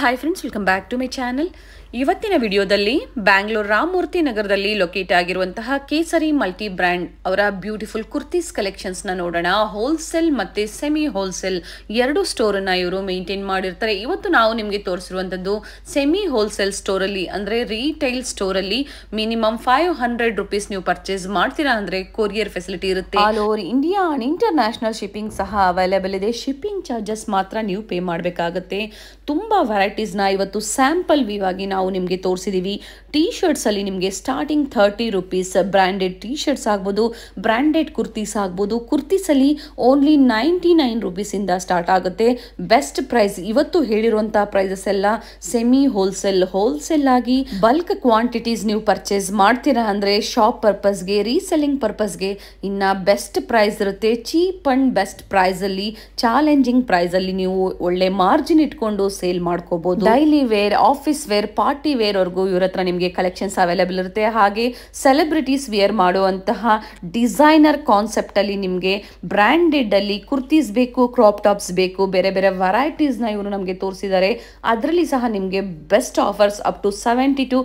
Hi friends, welcome back to my channel. ಇವತ್ತಿನ ವಿಡಿಯೋದಲ್ಲಿ ಬ್ಯಾಂಗ್ಳೂರ್ ರಾಮಮೂರ್ತಿ ನಗರದಲ್ಲಿ ಲೊಕೇಟ್ ಆಗಿರುವಂತಹ ಕೇಸರಿ ಮಲ್ಟಿ ಬ್ರ್ಯಾಂಡ್ ಅವರ ಬ್ಯೂಟಿಫುಲ್ ಕುರ್ತೀಸ್ ಕಲೆಕ್ಷನ್ಸ್ ನ ನೋಡೋಣ. ಹೋಲ್ಸೇಲ್ ಮತ್ತೆ ಸೆಮಿ ಹೋಲ್ಸೇಲ್ ಎರಡು ಸ್ಟೋರ್ ಅನ್ನ ಇವರು ಮೇಂಟೈನ್ ಮಾಡಿರ್ತಾರೆ. ಇವತ್ತು ನಾವು ನಿಮಗೆ ತೋರಿಸಿರುವಂತದ್ದು ಸೆಮಿ ಹೋಲ್ಸೇಲ್ ಸ್ಟೋರ್ ಅಲ್ಲಿ ಅಂದ್ರೆ ರೀಟೈಲ್ ಸ್ಟೋರ್ ಅಲ್ಲಿ ಮಿನಿಮಮ್ 500 ರೂಪೀಸ್ ನೀವು ಪರ್ಚೇಸ್ ಮಾಡ್ತೀರಾ ಅಂದ್ರೆ ಕೊರಿಯರ್ ಫೆಸಿಲಿಟಿ ಇರುತ್ತೆ. All over India and international shipping ಸಹ ಅವೈಲೇಬಲ್ ಇದೆ. ಶಿಪ್ಪಿಂಗ್ ಚಾರ್ಜಸ್ ಮಾತ್ರ ನೀವು ಪೇ ಮಾಡಬೇಕಾಗುತ್ತೆ. ತುಂಬಾ ವೆರೈಟೀಸ್ ನ ಇವತ್ತು ಸ್ಯಾಂಪಲ್ ವ್ಯೂ ಆಗಿ ನಾವು ನಿಮಗೆ ತೋರಿಸಿದೀವಿ. ಟೀ ಶರ್ಟ್ಸ್ ಅಲ್ಲಿ ನಿಮಗೆ starting 30 rupees branded T shirts ಆಗ್ಬೋದು, ಬ್ರಾಂಡೆಡ್ ಕುರ್ತೀಸ್ ಆಗ್ಬೋದು. ಕುರ್ತೀಸ್ ಅಲ್ಲಿ ಓನ್ಲಿ 99 ರೂಪೀಸ್ ಇಂದ ಸ್ಟಾರ್ಟ್ ಆಗುತ್ತೆ. ಬೆಸ್ಟ್ ಪ್ರೈಸ್ ಇವತ್ತು ಹೇಳಿರುವಂತಹ ಪ್ರೈಸಸ್ ಎಲ್ಲ ಸೆಮಿ ಹೋಲ್ಸೇಲ್ ಆಗಿ ಬಲ್ಕ್ ಕ್ವಾಂಟಿಟೀಸ್ ನೀವು ಪರ್ಚೇಸ್ ಮಾಡ್ತೀರಾ ಅಂದ್ರೆ ಶಾಪ್ ಪರ್ಪಸ್ಗೆ, ರೀಸೆಲ್ಲಿಂಗ್ ಪರ್ಪಸ್ಗೆ ಇನ್ನ ಬೆಸ್ಟ್ ಪ್ರೈಸ್ ಇರುತ್ತೆ. ಚೀಪ್ ಅಂಡ್ ಬೆಸ್ಟ್ ಪ್ರೈಸ್ ಅಲ್ಲಿ, ಚಾಲೆಂಜಿಂಗ್ ಪ್ರೈಸ್ ಅಲ್ಲಿ ನೀವು ಒಳ್ಳೆ ಮಾರ್ಜಿನ್ ಇಟ್ಕೊಂಡು ಸೇಲ್ ಮಾಡ್ಕೋಬಹುದು. Daily wear, office wear, party wear ವರ್ಗೂ ಇವ್ರ ಹತ್ರ ನಿಮಗೆ ಕಲೆಕ್ಷನ್ಸ್ ಅವೈಲೇಬಲ್ ಇರುತ್ತೆ. ಹಾಗೆ ಸೆಲೆಬ್ರಿಟೀಸ್ ವೇರ್ ಮಾಡುವಂತಹ ಡಿಸೈನರ್ ಕಾನ್ಸೆಪ್ಟ್ ಅಲ್ಲಿ ನಿಮಗೆ ಬ್ರಾಂಡೆಡ್ ಅಲ್ಲಿ ಕುರ್ತೀಸ್ ಬೇಕು, ಕ್ರಾಪ್ ಟಾಪ್ಸ್ ಬೇಕು, ಬೇರೆ ಬೇರೆ ವೆರೈಟೀಸ್ ನ ಇವರು ನಮಗೆ ತೋರಿಸಿದ್ದಾರೆ. ಅದರಲ್ಲಿ ಸಹ ನಿಮಗೆ best offers up to 70 to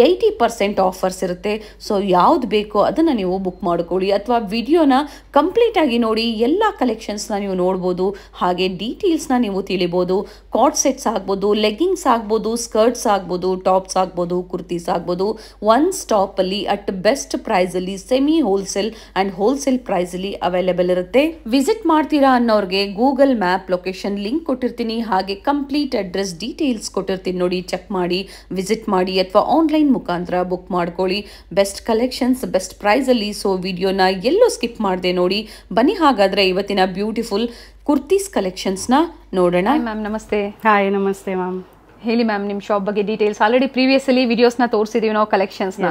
80% offers ಇರುತ್ತೆ. ಸೊ ಯಾವ್ದು ಬೇಕೋ ಅದನ್ನ ನೀವು ಬುಕ್ ಮಾಡ್ಕೊಳ್ಳಿ ಅಥವಾ ವಿಡಿಯೋನ ಕಂಪ್ಲೀಟ್ ಆಗಿ ನೋಡಿ. ಎಲ್ಲ ಕಲೆಕ್ಷನ್ಸ್ ನ ನೀವು ನೋಡಬಹುದು. ಹಾಗೆ ಡೀಟೇಲ್ಸ್ ನ ನೀವು ತಿಳಿಬಹುದು. ಕಾರ್ಡ್ ಸೆಟ್ಸ್ ಆಗ್ಬೋದು, ಲೆಗ್ಗಿಂಗ್ಸ್ ಆಗ್ಬೋದು, ಸ್ಕರ್ಟ್ಸ್ ಆಗ್ಬೋದು, ಟಾಪ್ಸ್ ಆಗ್ಬೋದು, ಕುರ್ತೀಸ್ ಆಗ್ಬೋದು. ಒನ್ ಸ್ಟಾಪ್ ಅಲ್ಲಿ ಅಟ್ ಬೆಸ್ಟ್ ಪ್ರೈಸ್ ಅಲ್ಲಿ semi wholesale and wholesale price ಅಲ್ಲಿ ಅವೈಲೇಬಲ್ ಇರುತ್ತೆ. ವಿಸಿಟ್ ಮಾಡ್ತೀರಾ ಅನ್ನೋರ್ಗೆ ಗೂಗಲ್ ಮ್ಯಾಪ್ ಲೊಕೇಶನ್ ಲಿಂಕ್ ಕೊಟ್ಟಿರ್ತೀನಿ. ಹಾಗೆ ಕಂಪ್ಲೀಟ್ ಅಡ್ರೆಸ್ ಡೀಟೇಲ್ಸ್ ಕೊಟ್ಟಿರ್ತೀನಿ. ನೋಡಿ, ಚೆಕ್ ಮಾಡಿ, ವಿಸಿಟ್ ಮಾಡಿ ಅಥವಾ ಆನ್ಲೈನ್ ಮುಖಾಂತರ ಬುಕ್ ಮಾಡ್ಕೊಳ್ಳಿ. ಬೆಸ್ಟ್ ಕಲೆಕ್ಷನ್ಸ್ ಬೆಸ್ಟ್ ಪ್ರೈಸ್ ಅಲ್ಲಿ. ಸೊ ವಿಡಿಯೋನ ಎಲ್ಲೂ ಸ್ಕಿಪ್ ಮಾಡದೆ ನೋಡಿ. ಬನ್ನಿ ಹಾಗಾದ್ರೆ ಇವತ್ತಿನ ಬ್ಯೂಟಿಫುಲ್ ಕುರ್ತೀಸ್ ಕಲೆಕ್ಷನ್ಸ್ ನ ನೋಡೋಣ. ಮ್ಯಾಮ್ ನಮಸ್ತೆ. ಹಾಯ್, ನಮಸ್ತೆ ಮ್ಯಾಮ್. ಹೇಳಿ ಮ್ಯಾಮ್, ನಿಮ್ಮ ಶಾಪ್ ಬಗ್ಗೆ ಡೀಟೇಲ್ಸ್. ಆಲ್ರೆಡಿ ಪ್ರೀವಿಯಸ್ ಅಲ್ಲಿ ವಿಡಿಯೋಸ್ ನ ತೋರಿಸಿದೀವಿ ನಾವು ಕಲೆಕ್ಷನ್ಸ್ ನ.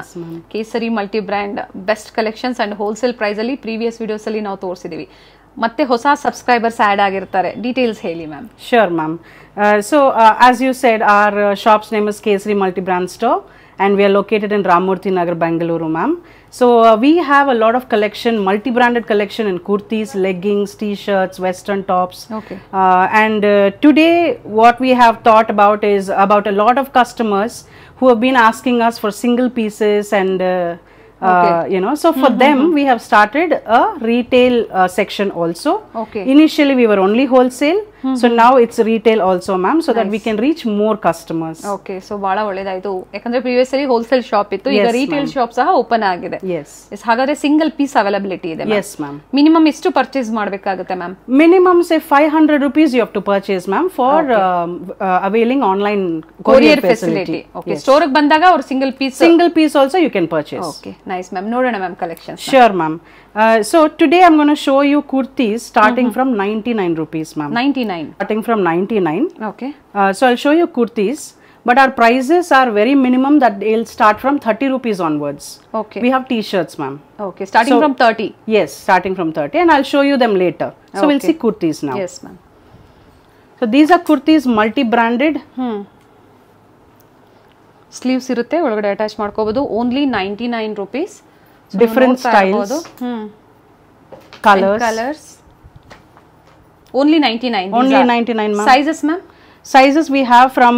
Kesari multi brand best collections and wholesale price ಅಲ್ಲಿ ಪ್ರೀವಿಯಸ್ ವಿಡಿಯೋಸ್ ಅಲ್ಲಿ ನಾವು ತೋರಿಸಿದೀವಿ. ಮತ್ತೆ ಹೊಸ ಸಬ್ಸ್ಕ್ರೈಬರ್ಸ್ ಆಡ್ ಆಗಿರ್ತಾರೆ, ಡೀಟೇಲ್ಸ್ ಹೇಳಿ ma'am. Sure ma'am. So as you said, our shop's name is Kesari Multi Brand Store and we are located in Ramamurthy Nagar, Bengaluru ma'am. So we have a lot of collection, multi-branded collection in kurtis, leggings, t-shirts, western tops. Okay. And today what we have thought about is about a lot of customers who have been asking us for single pieces and you know, so for them we have started a retail section also. Okay. Initially we were only wholesale, so now it's retail also ma'am, so that we can reach more customers. Okay, so ಬಹಳ ಒಳ್ಳೆದಾಯ್ತು. ಯಾಕಂದ್ರೆ previously wholesale shop ಇತ್ತು, ಈಗ retail shop ಸಹ open ಆಗಿದೆ. Yes. ಹಾಗಾದ್ರೆ single piece availability ಇದೆ. Yes ma'am. Minimum ಎಷ್ಟು ಪರ್ಚೇಸ್ ಮಾಡಬೇಕಾಗುತ್ತೆ ma'am? Minimum say 500 rupees you have to purchase ma'am for availing online courier facility. Okay. Store ಗೆ ಬಂದಾಗ ಅವರು single piece also you can purchase. Okay, nice ma'am. ನೋಡೋಣ ma'am collections. Sure ma'am. So today I'm going to show you kurtis starting from 99 rupees ma'am. 99. Starting from 99. Okay. So I'll show you kurtis, but our prices are very minimum, that they'll start from 30 rupees onwards. Okay. We have t-shirts ma'am. Okay, starting from 30. Yes, starting from 30, and I'll show you them later. So we'll see kurtis now. Yes ma'am. So these are kurtis multi-branded. Sleeves ಇರುತ್ತೆ, ಒಳಗಡೆ attach ಮಾಡ್ಕೋಬಹುದು. Only 99 rupees. Different styles, colors. Only 99. Only 99 ma'am. Sizes ma'am? Sizes we have from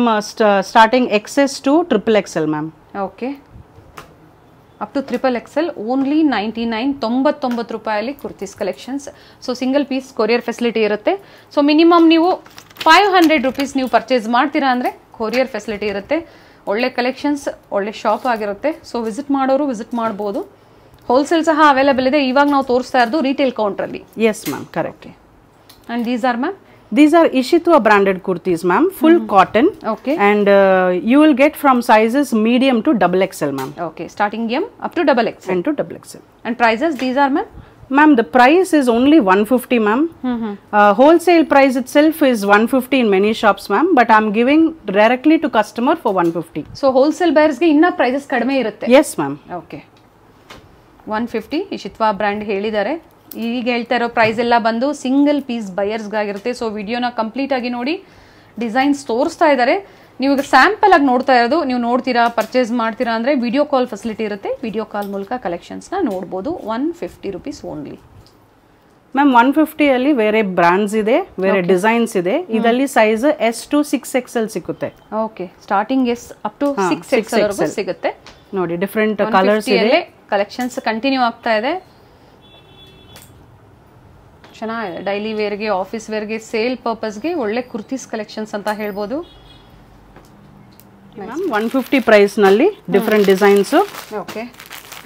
starting XS to XXL ma'am. Okay. Up to XXL. Only 99. 99 ರೂಪಾಯಲ್ಲಿ kurtis collections. So single piece courier facility ಇರುತ್ತೆ. So minimum ನೀವು 500 rupees ನೀವು purchase ಮಾಡ್ತೀರಾ ಅಂದ್ರೆ courier facility ಇರುತ್ತೆ. ಒಳ್ಳೆ collections, ಒಳ್ಳೆ shop ಆಗಿರುತ್ತೆ. ಸೊ ವಿಸಿಟ್ ಮಾಡೋರು ವಿಸಿಟ್ ಮಾಡ್ಬೋದು. ಹೋಲ್ಸೇಲ್ ಸಹ ಅವೈಲೇಬಲ್ ಇದೆ. ಇವಾಗ ನಾವು ತೋರಿಸ್ತಾ ಇರೋದು ರಿಟೇಲ್ ಕೌಂಟರ್ ಅಲ್ಲಿ. Yes ma'am, correct. And these are ma'am? These are Ishitwa branded kurtis ma'am, full cotton. Okay. And you will get from sizes medium to XXL ma'am. Okay, starting M up to XXL. And to XXL. And prices, these are ma'am? Ma'am, the price is only 150 ma'am. Wholesale price itself is 150 in many shops ma'am, but I'm giving directly to customer for 150. So wholesale buyers ge inna prices kadme irutte. Yes ma'am. Okay. 150 ಇಶಿತ್ವಾ brand ಹೇಳಿದ್ದಾರೆ. ಈಗ ಹೇಳ್ತಾ ಇರೋ price ಎಲ್ಲ ಬಂದು single piece ಬಯರ್ಸ್ಗಾಗಿರುತ್ತೆ. So ವಿಡಿಯೋನ complete ಆಗಿ ನೋಡಿ. Designs ತೋರಿಸ್ತಾ ಇದ್ದಾರೆ. ನೀವು ಈಗ ಸ್ಯಾಂಪಲ್ ಆಗಿ ನೋಡ್ತಾ ಇರೋದು. ನೀವು ನೋಡ್ತೀರಾ, ಪರ್ಚೇಸ್ ಮಾಡ್ತೀರಾ ಅಂದ್ರೆ ವಿಡಿಯೋ ಕಾಲ್ ಫೆಸಿಲಿಟಿ ಇರುತ್ತೆ. ವಿಡಿಯೋ ಕಾಲ್ ಮೂಲಕ ಕಲೆಕ್ಷನ್ಸ್ನ ನೋಡ್ಬೋದು. 150 ರೂಪೀಸ್ ಓನ್ಲಿ. ಮ್ಯಾಮ್ 150 ಅಲ್ಲಿ ಬೇರೆ ಬ್ರಾಂಡ್ಸ್ ಇದೆ, ಬೇರೆ ಡಿಸೈನ್ಸ್ ಇದೆ. ಇದರಲ್ಲಿ ಸೈಜ್ S to 6XL ಸಿಗುತ್ತೆ. Okay, starting S up to 6XL ವರೆಗೂ ಸಿಗುತ್ತೆ ನೋಡಿ. ಡಿಫರೆಂಟ್ ಕಲರ್ಸ್ ಇದೆ, ಕಲೆಕ್ಷನ್ಸ್ ಕಂಟಿನ್ಯೂ ಆಗ್ತಾ ಇದೆ. ಚೆನ್ನಾಗಿದೆ. ಡೈಲಿ ವೇರ್ಗೆ, ಆಫೀಸ್ ವೇರ್ಗೆ, ಸೇಲ್ ಪರ್ಪಸ್ಗೆ ಒಳ್ಳೆ ಕುರ್ತೀಸ್ ಕಲೆಕ್ಷನ್ಸ್ ಅಂತ ಹೇಳ್ಬೋದು. 150 ಪ್ರೈಸ್ ನಲ್ಲಿ different designs. Okay,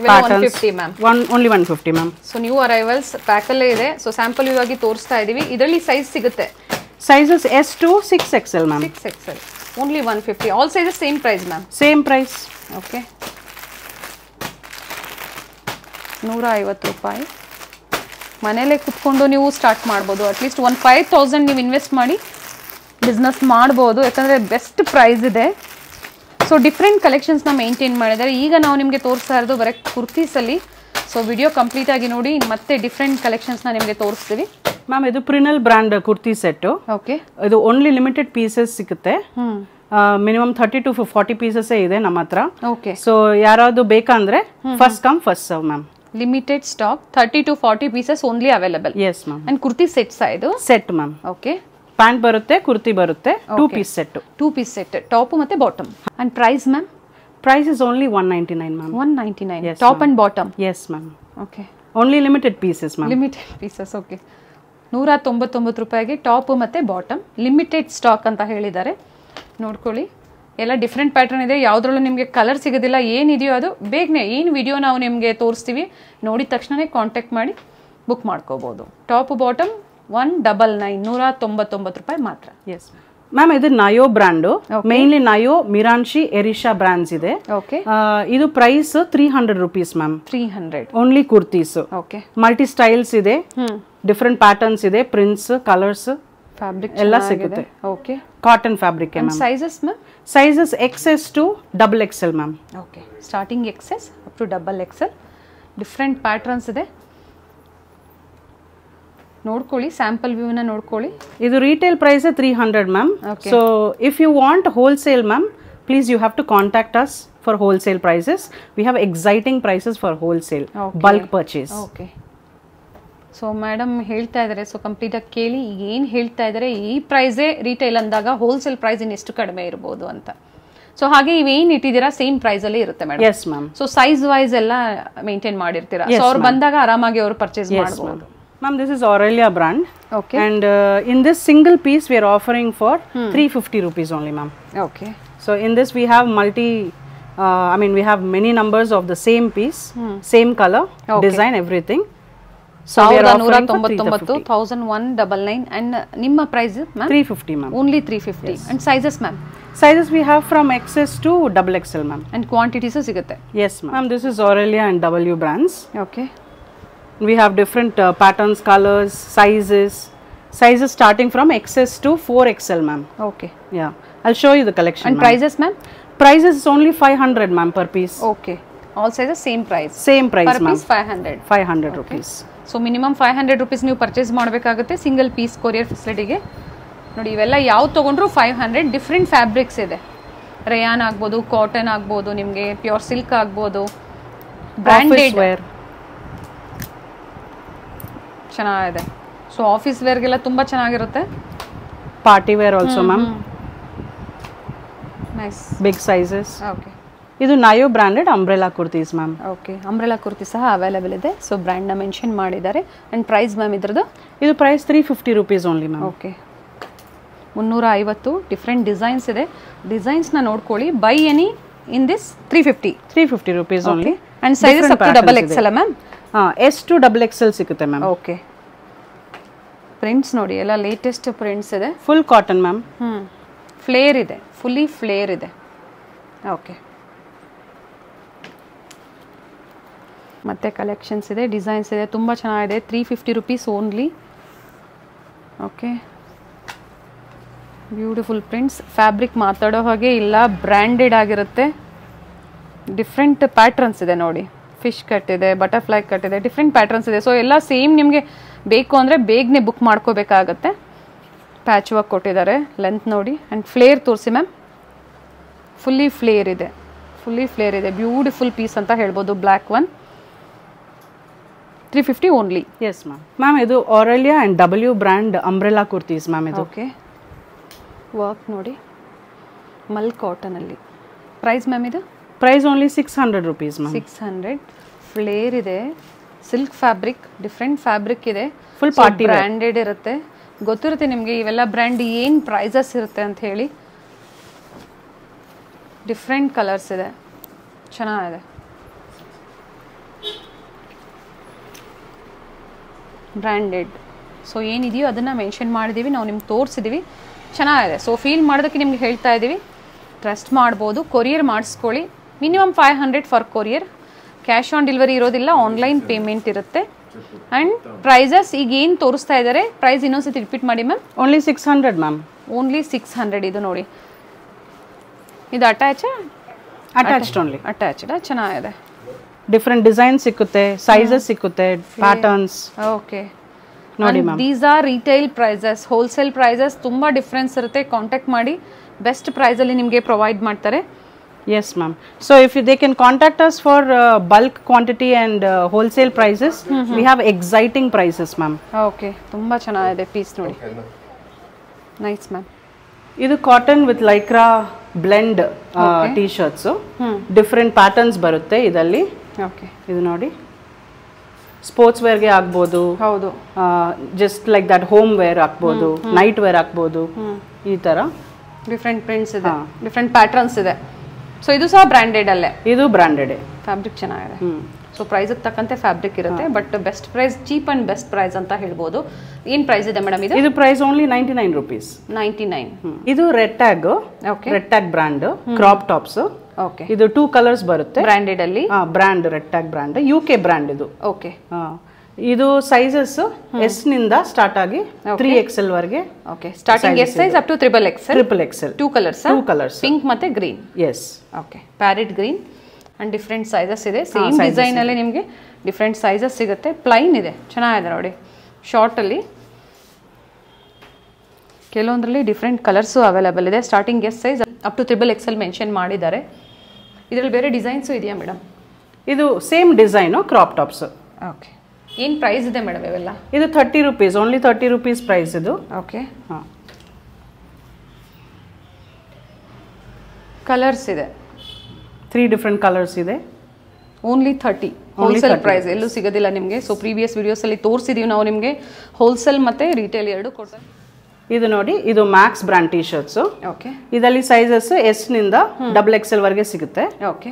150 ma'am. Only 150 ma'am. So new arrivals pack ಅಲ್ಲೇ ಇದೆ. ಸೊ ಸ್ಯಾಂಪಲ್ ಇವಾಗಿ ತೋರಿಸ್ತಾ ಇದೀವಿ. ಇದರಲ್ಲಿ ಸೈಜ್ ಸಿಗುತ್ತೆ. Sizes S to 6XL ma'am. 6XL only 150. All sizes same price ma'am. Same price. Okay, 150 ರೂಪಾಯಿ. ಮನೇಲೆ ಕುತ್ಕೊಂಡು ನೀವು ಸ್ಟಾರ್ಟ್ ಮಾಡ್ಬೋದು. ಅಟ್ಲೀಸ್ಟ್ ಒಂದು 5000 ನೀವು ಇನ್ವೆಸ್ಟ್ ಮಾಡಿ ಬಿಸ್ನೆಸ್ ಮಾಡ್ಬೋದು, ಯಾಕಂದರೆ ಬೆಸ್ಟ್ ಪ್ರೈಸ್ ಇದೆ. ಸೊ ಡಿಫ್ರೆಂಟ್ ಕಲೆಕ್ಷನ್ಸ್ನ ಮೇಂಟೈನ್ ಮಾಡಿದ್ದಾರೆ. ಈಗ ನಾವು ನಿಮಗೆ ತೋರಿಸ್ತಾ ಇರೋದು ಬರೀ ಕುರ್ತೀಸಲ್ಲಿ. ಸೊ ವಿಡಿಯೋ ಕಂಪ್ಲೀಟ್ ಆಗಿ ನೋಡಿ, ಮತ್ತೆ ಡಿಫ್ರೆಂಟ್ ಕಲೆಕ್ಷನ್ಸ್ನ ನಿಮಗೆ ತೋರಿಸ್ತೀವಿ. ಮ್ಯಾಮ್ ಇದು ಪ್ರಿನಲ್ ಬ್ರ್ಯಾಂಡ್ ಕುರ್ತಿ ಸೆಟ್. ಓಕೆ, ಇದು ಓನ್ಲಿ ಲಿಮಿಟೆಡ್ ಪೀಸಸ್ ಸಿಗುತ್ತೆ. ಮಿನಿಮಮ್ 30 to 40 ಪೀಸಸ್ ಇದೆ ನಮ್ಮ ಹತ್ರ. ಓಕೆ, ಸೊ ಯಾರಾದ್ರು ಬೇಕಂದ್ರೆ first come first serve ma'am. Limited stock, 30 to 40 pieces only available. Yes ma'am. And kurti sets ಇದು ಸೆಟ್ ಮ್ಯಾಮ್. ಓಕೆ, ಪ್ಯಾಂಟ್ ಬರುತ್ತೆ, ಕುರ್ತಿ ಬರುತ್ತೆ, 2 piece set. 2 piece set, top ಮತ್ತೆ bottom. And price ma'am? Price is only 199 ma'am. 199 top and bottom. S ma'am. Okay, only limited pieces ma'am. Limited pieces. Okay, 199 ರೂಪಾಯಿಗೆ top ಮತ್ತೆ bottom, limited stock ಅಂತ ಹೇಳಿದ್ದಾರೆ. ನೋಡ್ಕೊಳ್ಳಿ, ಎಲ್ಲ different pattern ಇದೆ. ಯಾವುದ್ರಲ್ಲೂ ನಿಮಗೆ colour ಸಿಗೋದಿಲ್ಲ. ಏನಿದೆಯೋ ಅದು ಬೇಗನೆ ಏನು ವಿಡಿಯೋ ನಾವು ನಿಮಗೆ ತೋರಿಸ್ತೀವಿ, ನೋಡಿದ ತಕ್ಷಣವೇ ಕಾಂಟ್ಯಾಕ್ಟ್ ಮಾಡಿ ಬುಕ್ ಮಾಡ್ಕೋಬೋದು. ಟಾಪ್ ಬಾಟಮ್ 199, 199 ರೂಪಾಯಿ ಮಾತ್ರ. Yes ma'am. ಇದು ನಯೋ ಬ್ರ್ಯಾಂಡು. ಮೇನ್ಲಿ ನಯೋ, ಮಿರಾನ್ಶಿ, ಎರಿಷಾ ಬ್ರ್ಯಾಂಡ್ಸ್ ಇದೆ. ಓಕೆ, ಇದು price 300 rupees ma'am. 300 only kurtis. Okay, multi styles ಇದೆ, ಡಿಫ್ರೆಂಟ್ ಪ್ಯಾಟರ್ನ್ಸ್ ಇದೆ, ಪ್ರಿಂಟ್ಸ್, ಕಲರ್ಸ್, ಫ್ಯಾಬ್ರಿಕ್ ಎಲ್ಲ ಸಿಗುತ್ತೆ. Okay, cotton fabric. Sizes ma'am? Sizes XS to XXL ma'am. Okay, starting XS up to XXL. Different patterns ಇದೆ. ನೋಡ್ಕೊಳ್ಳಿ, sample ವ್ಯೂನ ನೋಡ್ಕೊಳ್ಳಿ. ಇದು retail price 300 ma'am. So if you want wholesale ma'am, please you have to contact us for wholesale prices. We have exciting prices for wholesale bulk purchase. Okay, so madam ಹೇಳ್ತಾ ಇದ್ದಾರೆ. So ಕಂಪ್ಲೀಟಾಗಿ ಕೇಳಿ, ಏನು ಹೇಳ್ತಾ ಇದ್ದಾರೆ, ಈ ಪ್ರೈಸೇ ರಿಟೇಲ್ ಅಂದಾಗ ಹೋಲ್ಸೇಲ್ ಪ್ರೈಸ್ ಇನ್ನೆಷ್ಟು ಕಡಿಮೆ ಇರ್ಬೋದು ಅಂತ. ಸೊ ಹಾಗೆ ಇವೇನು ಇಟ್ಟಿದ್ದೀರಾ ಸೇಮ್ ಪ್ರೈಸ್ ಅಲ್ಲಿ ಇರುತ್ತೆ madam? Yes ma'am. So size wise ಎಲ್ಲ ಮೇಂಟೈನ್ ಮಾಡಿರ್ತೀರಾ, ಸೊ ಅವ್ರು ಬಂದಾಗ ಆರಾಮಾಗಿ ಅವರು ಪರ್ಚೇಸ್ ಮಾಡಬಹುದು. Ma'am, this is Aurelia brand. Okay. And in this single piece, we are offering for 350 rupees only, ma'am. Okay. So in this, we have we have many numbers of the same piece, same color, design, everything. So we are offering for 1199 and nimma price, ma'am? 350, ma'am. Only 350. Yes. And sizes, ma'am? Sizes we have from XS to XXL, ma'am. And quantities sigute? Yes, ma'am. Ma'am, this is Aurelia and W brands. Okay. We have different patterns, colors, sizes starting from XS to 4XL, ma'am. Okay. Yeah, I'll show you the collection. And prices, ma'am? Prices is only 500, ma'am, per piece. Okay. All sizes same price. Same price, ma'am. Per piece 500. 500 rupees. So minimum 500 rupees ನೀವು purchase ಮಾಡಬೇಕಾಗುತ್ತೆ single piece courier ಫೆಸಿಲಿಟಿಗೆ. ನೋಡಿ, ಇವೆಲ್ಲ ಯಾವ ತಗೊಂಡ್ರು 500. Different fabrics ಇದೆ. Rayon ಆಗ್ಬೋದು, cotton ಆಗ್ಬೋದು, ನಿಮಗೆ ಪ್ಯೂರ್ ಸಿಲ್ಕ್ ಆಗ್ಬೋದು, ಬ್ರ್ಯಾಂಡೆಡ್ ವೇರ್ ಚೆನ್ನಾಗಿದೆ. ಸೊ ಆಫೀಸ್ ವೇರ್ಗೆಲ್ಲ ತುಂಬಾ ಚೆನ್ನಾಗಿರುತ್ತೆ. Party wear also, ma'am. Nice big sizes. Okay. ಇದು ನಯೋ branded umbrella kurtis, ma'am. Okay, umbrella kurti ಸಹ ಅವೈಲೇಬಲ್ ಇದೆ. ಸೊ ಬ್ರ್ಯಾಂಡ್ನ ಮೆನ್ಷನ್ ಮಾಡಿದ್ದಾರೆ. ಆ್ಯಂಡ್ ಪ್ರೈಸ್ ಮ್ಯಾಮ್ ಇದ್ರದ್ದು? ಇದು price 350 rupees only, ma'am. Okay, 350. Different designs ಇದೆ. ಡಿಸೈನ್ಸ್ನ ನೋಡ್ಕೊಳ್ಳಿ. Buy any in this 350 rupees only. And sizes up to XXL, ma'am? S to XXL ಸಿಗುತ್ತೆ, ಮ್ಯಾಮ್. ಓಕೆ. ಪ್ರಿಂಟ್ಸ್ ನೋಡಿ, ಎಲ್ಲ ಲೇಟೆಸ್ಟ್ ಪ್ರಿಂಟ್ಸ್ ಇದೆ. Full cotton, ma'am. ಫ್ಲೇರ್ ಇದೆ, fully flare ಇದೆ. Okay, ಮತ್ತೆ ಕಲೆಕ್ಷನ್ಸ್ ಇದೆ, ಡಿಸೈನ್ಸ್ ಇದೆ, ತುಂಬ ಚೆನ್ನಾಗಿದೆ. 350 rupees only. Okay, beautiful prints. Fabric ಮಾತಾಡೋ ಹಾಗೆ ಇಲ್ಲ, ಬ್ರ್ಯಾಂಡೆಡ್ ಆಗಿರುತ್ತೆ. ಡಿಫ್ರೆಂಟ್ ಪ್ಯಾಟ್ರನ್ಸ್ ಇದೆ ನೋಡಿ. ಫಿಶ್ ಕಟ್ ಇದೆ, ಬಟರ್ಫ್ಲೈ ಕಟ್ ಇದೆ, ಡಿಫ್ರೆಂಟ್ ಪ್ಯಾಟ್ರನ್ಸ್ ಇದೆ. ಸೊ ಎಲ್ಲ ಸೇಮ್ ನಿಮಗೆ ಬೇಕು ಅಂದರೆ ಬೇಗನೆ ಬುಕ್ ಮಾಡ್ಕೋಬೇಕಾಗತ್ತೆ. ಪ್ಯಾಚ್ ವರ್ಕ್ ಕೊಟ್ಟಿದ್ದಾರೆ. ಲೆಂತ್ ನೋಡಿ. ಆ್ಯಂಡ್ ಫ್ಲೇರ್ ತೋರಿಸಿ ಮ್ಯಾಮ್. ಫುಲ್ಲಿ ಫ್ಲೇರ್ ಇದೆ, ಫುಲ್ಲಿ ಫ್ಲೇರ್ ಇದೆ. ಬ್ಯೂಟಿಫುಲ್ ಪೀಸ್ ಅಂತ ಹೇಳ್ಬೋದು. Black one. 350 only. Yes ma'am. Ma'am ಇದು Aurelia and W brand umbrella kurtis ma'am. ಇದು ಓಕೆ, ವರ್ಕ್ ನೋಡಿ ಮಲ್ ಕಾಟನಲ್ಲಿ. ಪ್ರೈಸ್ ಮ್ಯಾಮ್ ಇದು? Price only 600 rupees ma'am. 600. Flare ಇದೆ, ಸಿಲ್ಕ್ ಫ್ಯಾಬ್ರಿಕ್, ಡಿಫ್ರೆಂಟ್ ಫ್ಯಾಬ್ರಿಕ್ ಇದೆ, ಫುಲ್ ಪಾರ್ಟಿ ಬ್ರ್ಯಾಂಡೆಡ್ ಇರುತ್ತೆ. ಗೊತ್ತಿರುತ್ತೆ ನಿಮಗೆ ಇವೆಲ್ಲ ಬ್ರ್ಯಾಂಡ್ ಏನು ಪ್ರೈಸಸ್ ಇರುತ್ತೆ ಅಂತ ಹೇಳಿ. ಡಿಫ್ರೆಂಟ್ ಕಲರ್ಸ್ ಇದೆ, ಚೆನ್ನಾಗಿದೆ. ಬ್ರ್ಯಾಂಡೆಡ್. ಸೊ ಏನಿದೆಯೋ ಅದನ್ನು ಮೆನ್ಷನ್ ಮಾಡಿದ್ದೀವಿ, ನಾವು ನಿಮ್ಗೆ ತೋರಿಸಿದ್ದೀವಿ. ಚೆನ್ನಾಗಿದೆ. ಸೊ ಫೀಲ್ ಮಾಡೋದಕ್ಕೆ ನಿಮ್ಗೆ ಹೇಳ್ತಾ ಇದ್ದೀವಿ, ಟ್ರಸ್ಟ್ ಮಾಡ್ಬೋದು. ಕೊರಿಯರ್ ಮಾಡಿಸ್ಕೊಳ್ಳಿ. Minimum 500 for courier. Cash on delivery ಇರೋದಿಲ್ಲ, ಆನ್ಲೈನ್ ಪೇಮೆಂಟ್ ಇರುತ್ತೆ. ಆ್ಯಂಡ್ ಪ್ರೈಸಸ್ ಈಗ ಏನು ತೋರಿಸ್ತಾ ಇದ್ದಾರೆ, ಪ್ರೈಸ್ ಇನ್ನೊಂದ್ಸತಿ ರಿಪೀಟ್ ಮಾಡಿ ಮ್ಯಾಮ್. Only 600 ma'am. ಓನ್ಲಿ 600. ಇದು ನೋಡಿ, ಇದು ಅಟ್ಯಾಚ್ಡ್ ಓನ್ಲಿ. ಅಟ್ಯಾಚ್ಡ್. ಚೆನ್ನಾಗಿದೆ. ಡಿಫ್ರೆಂಟ್ ಡಿಸೈನ್ ಸಿಕ್ಕುತ್ತೆ, ಸೈಜಸ್ ಸಿಕ್ಕುತ್ತೆ, ಪ್ಯಾಟರ್ನ್ಸ್. ಓಕೆ ನೋಡಿ ma'am. These are retail prices, wholesale prices ತುಂಬ ಡಿಫ್ರೆನ್ಸ್ ಇರುತ್ತೆ. ಕಾಂಟ್ಯಾಕ್ಟ್ ಮಾಡಿ, ಬೆಸ್ಟ್ ಪ್ರೈಸಲ್ಲಿ ನಿಮಗೆ ಪ್ರೊವೈಡ್ ಮಾಡ್ತಾರೆ. Yes ma'am. So if they can contact us for bulk quantity and wholesale prices, we have exciting prices ma'am. Okay, ತುಂಬ ಚೆನ್ನಾಗಿದೆ piece ನೋಡಿ. Nice ma'am. ಇದು cotton with Lycra blend T shirts. Different patterns ಬರುತ್ತೆ ಇದರಲ್ಲಿ. Okay, ಇದು ನೋಡಿ, sports ವೇರ್ಗೆ ಆಗ್ಬೋದು. ಹೌದು. Just like that home wear ಹಾಕ್ಬೋದು, ನೈಟ್ ವೇರ್ ಹಾಕ್ಬೋದು. ಈ ಥರ ಡಿಫ್ರೆಂಟ್ ಪ್ರಿಂಟ್ಸ್ ಇದೆ, ಡಿಫ್ರೆಂಟ್ ಪ್ಯಾಟರ್ನ್ಸ್ ಇದೆ. ಸೊ ಇದು ಸಹ ಬ್ರ್ಯಾಂಡೆಡ್ ಅಲ್ಲೇ. ಇದು ಬ್ರ್ಯಾಂಡೆಡ್. ಫ್ಯಾಬ್ರಿಕ್ ಚೆನ್ನಾಗಿದೆ. ಸೊ ಪ್ರೈಸ್ಗೆ ತಕ್ಕಂತೆ ಫ್ಯಾಬ್ರಿಕ್ ಇರುತ್ತೆ. But best price, cheap and best price ಅಂತ ಹೇಳ್ಬೋದು. ಏನು ಪ್ರೈಸ್ ಇದೆ ಮೇಡಮ್ ಇದು? ಇದು ಪ್ರೈಸ್ ಓನ್ಲಿ 99 rupees. 99. ಇದು red tag. Okay, red tag brand crop tops. Okay, ಇದು 2 ಕಲರ್ಸ್ ಬರುತ್ತೆ ಬ್ರ್ಯಾಂಡೆಡ್ ಅಲ್ಲಿ. Brand red tag brand, UK brand ಇದು. ಓಕೆ, ಇದು ಸೈಜಸ್ S ನಿಂದ ಸ್ಟಾರ್ಟ್ ಆಗಿ 3XL ವರೆಗೆ. Okay, starting S size up to XXL. 2 colours, pink ಮತ್ತೆ green. Yes. Okay, parrot green and different sizes ಇದೆ. ಸೇಮ್ ಡಿಸೈನ್ ಅಲ್ಲಿ ನಿಮಗೆ ಡಿಫ್ರೆಂಟ್ ಸೈಜಸ್ ಸಿಗುತ್ತೆ. ಪ್ಲೈನ್ ಇದೆ, ಚೆನ್ನಾಗಿದೆ ನೋಡಿ. ಶಾರ್ಟ್ ಅಲ್ಲಿ ಕೆಲವೊಂದರಲ್ಲಿ ಡಿಫ್ರೆಂಟ್ ಕಲರ್ಸು ಅವೈಲೇಬಲ್ ಇದೆ. Starting S size up to XXL mention ಮಾಡಿದ್ದಾರೆ. ಇದರಲ್ಲಿ ಬೇರೆ ಡಿಸೈನ್ಸು ಇದೆಯಾ ಮೇಡಮ್? ಇದು same design, crop tops. Okay, ಏನು ಪ್ರೈಸ್ ಇದೆ ಮೇಡಮ್ ಇವೆಲ್ಲ? ಇದು 30 rupees, ಓನ್ಲಿ 30 rupees ಪ್ರೈಸ್ ಇದು. ಓಕೆ, ಕಲರ್ಸ್ ಇದೆ, 3 ಡಿಫ್ರೆಂಟ್ ಕಲರ್ಸ್ ಇದೆ. Only 30 wholesale price. ಎಲ್ಲೂ ಸಿಗೋದಿಲ್ಲ ನಿಮಗೆ. ಸೊ ಪ್ರೀವಿಯಸ್ ವಿಡಿಯೋಸಲ್ಲಿ ತೋರಿಸಿದೀವಿ ನಾವು ನಿಮಗೆ, ಹೋಲ್ಸೇಲ್ ಮತ್ತು ರಿಟೇಲ್ ಎರಡು ಕೊಡ್ತಾರೆ. ಇದು ನೋಡಿ, ಇದು Max brand T shirts. Okay, ಇದರಲ್ಲಿ ಸೈಜಸ್ S ನಿಂದ XXL ವರೆಗೆ ಸಿಗುತ್ತೆ. ಓಕೆ,